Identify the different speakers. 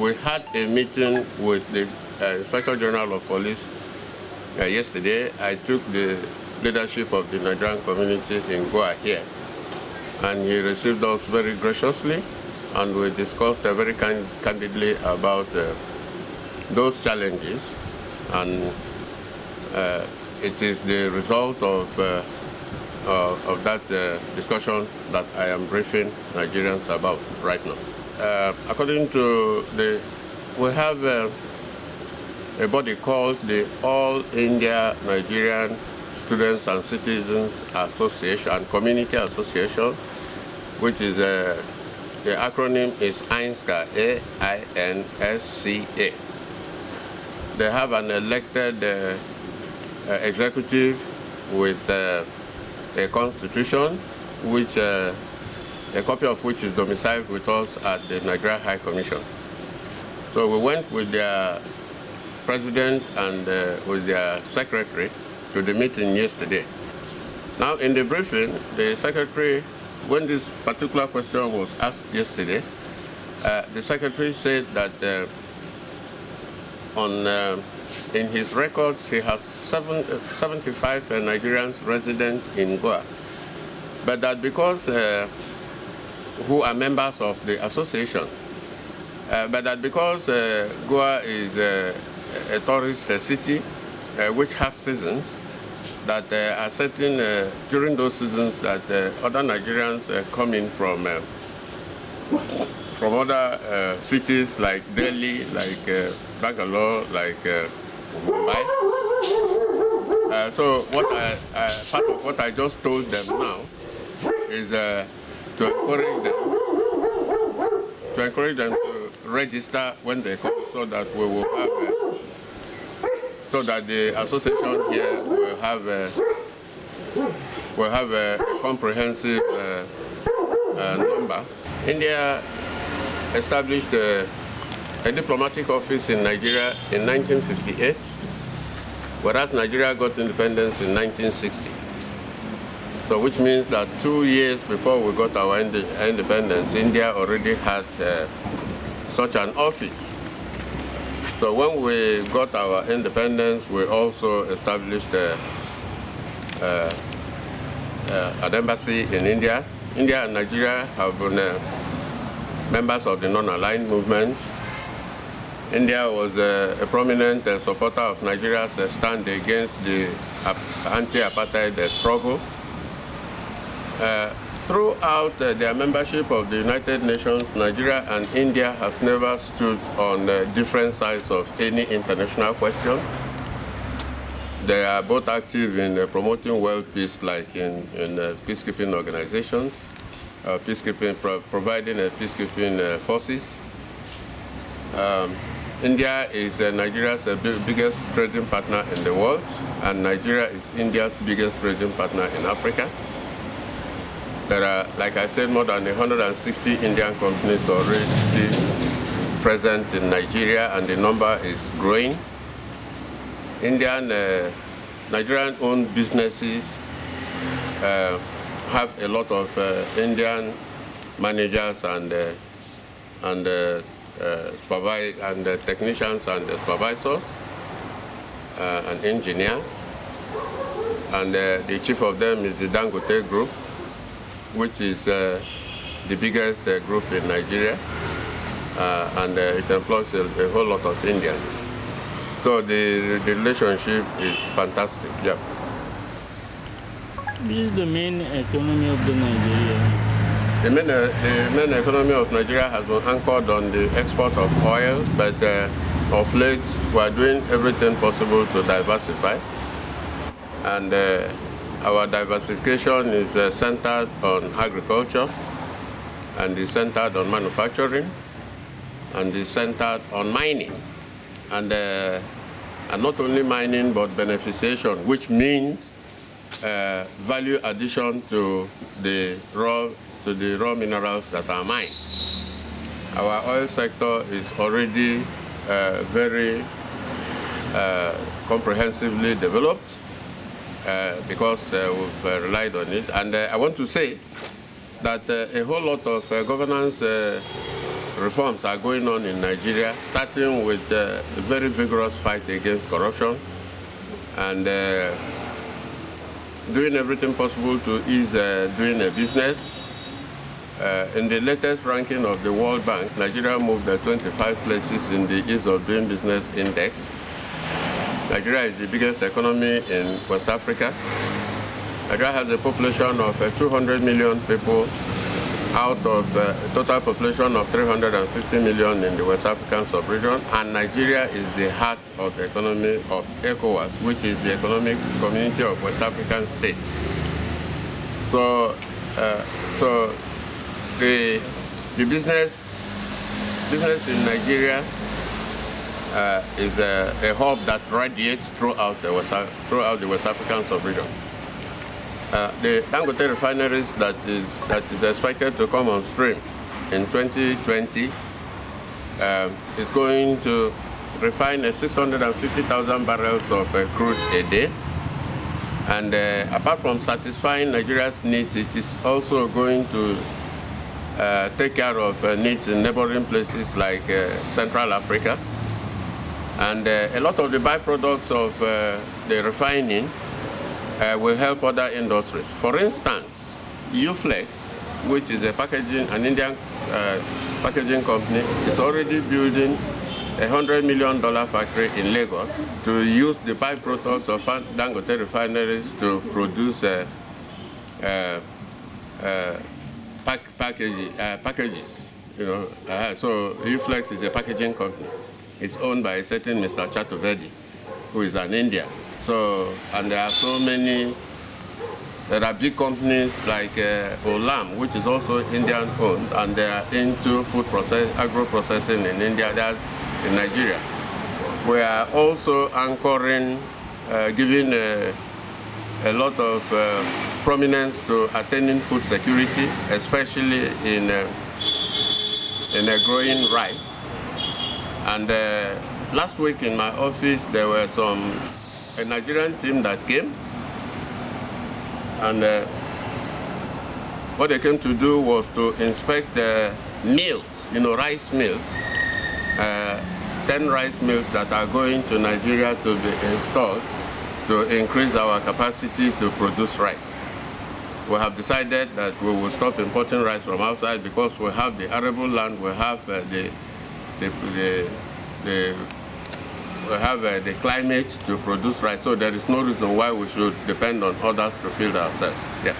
Speaker 1: we had a meeting with the Inspector General of Police yesterday. I took the leadership of the Nigerian community in Goa here, and he received us very graciously, and we discussed very candidly about those challenges, and it is the result of that discussion that I am briefing Nigerians about right now. According to we have a body called the All India Nigerian Students and Citizens Association and Community Association, which is the acronym is AINSCA, A-I-N-S-C-A. They have an elected executive with a constitution, which a copy of which is domiciled with us at the Nigeria High Commission. So we went with their president and with their secretary to the meeting yesterday. Now, in the briefing, the secretary, when this particular question was asked yesterday, the secretary said that in his records, he has 75 Nigerians resident in Goa, but that because who are members of the association, but that because Goa is a tourist city which has seasons, that are certain during those seasons that other Nigerians come in from other cities like Delhi, like Bangalore, like Mumbai. So what part of what I just told them now is to encourage them to register when they come, so that we will have so that the association here will have a comprehensive number. India established a diplomatic office in Nigeria in 1958, whereas Nigeria got independence in 1960. So which means that 2 years before we got our independence, India already had such an office. So when we got our independence, we also established an embassy in India. India and Nigeria have been members of the non-aligned movement. India was a prominent supporter of Nigeria's stand against the anti-apartheid struggle. Throughout their membership of the United Nations, Nigeria and India has never stood on different sides of any international question. They are both active in promoting world peace, like in peacekeeping organizations, providing peacekeeping forces. India is Nigeria's biggest trading partner in the world, and Nigeria is India's biggest trading partner in Africa. There are, like I said, more than 160 Indian companies already present in Nigeria, and the number is growing. Nigerian-owned businesses have a lot of Indian managers and technicians and supervisors and engineers, and the chief of them is the Dangote Group, which is the biggest group in Nigeria, and it employs a whole lot of Indians. So the relationship is fantastic. Yeah.
Speaker 2: Which is the main economy of the Nigeria?
Speaker 1: The main economy of Nigeria has been anchored on the export of oil, but of late we are doing everything possible to diversify, and our diversification is centered on agriculture, and is centered on manufacturing, and is centered on mining, and not only mining but beneficiation, which means value addition to the raw minerals that are mined. Our oil sector is already very comprehensively developed because we've relied on it. And I want to say that a whole lot of governance reforms are going on in Nigeria, starting with a very vigorous fight against corruption and doing everything possible to ease doing a business. In the latest ranking of the World Bank, Nigeria moved 25 places in the Ease of Doing Business Index. Nigeria is the biggest economy in West Africa. Nigeria has a population of 200 million people out of a total population of 350 million in the West African sub-region, and Nigeria is the heart of the economy of ECOWAS, which is the economic community of West African states. So, the business in Nigeria is a hub that radiates throughout the West African sub-region. The Dangote refineries that is expected to come on stream in 2020 is going to refine 650,000 barrels of crude a day. And apart from satisfying Nigeria's needs, it is also going to take care of needs in neighboring places like Central Africa. And a lot of the byproducts of the refining will help other industries. For instance, Uflex, which is an Indian packaging company, is already building a $100 million factory in Lagos to use the byproducts of Dangote refineries to produce packages. So Uflex is a packaging company. It's owned by a certain Mr. Chaturvedi, who is an Indian. So, and there are so many. There are big companies like Olam, which is also Indian-owned, and they are into agro-processing in India, that's in Nigeria. We are also anchoring, giving a lot of prominence to attaining food security, especially in growing rice. And last week in my office, there were a Nigerian team that came, and what they came to do was to inspect mills, rice mills, 10 rice mills that are going to Nigeria to be installed to increase our capacity to produce rice. We have decided that we will stop importing rice from outside because we have the arable land, we have the climate to produce rice, so there is no reason why we should depend on others to feed ourselves. Yeah.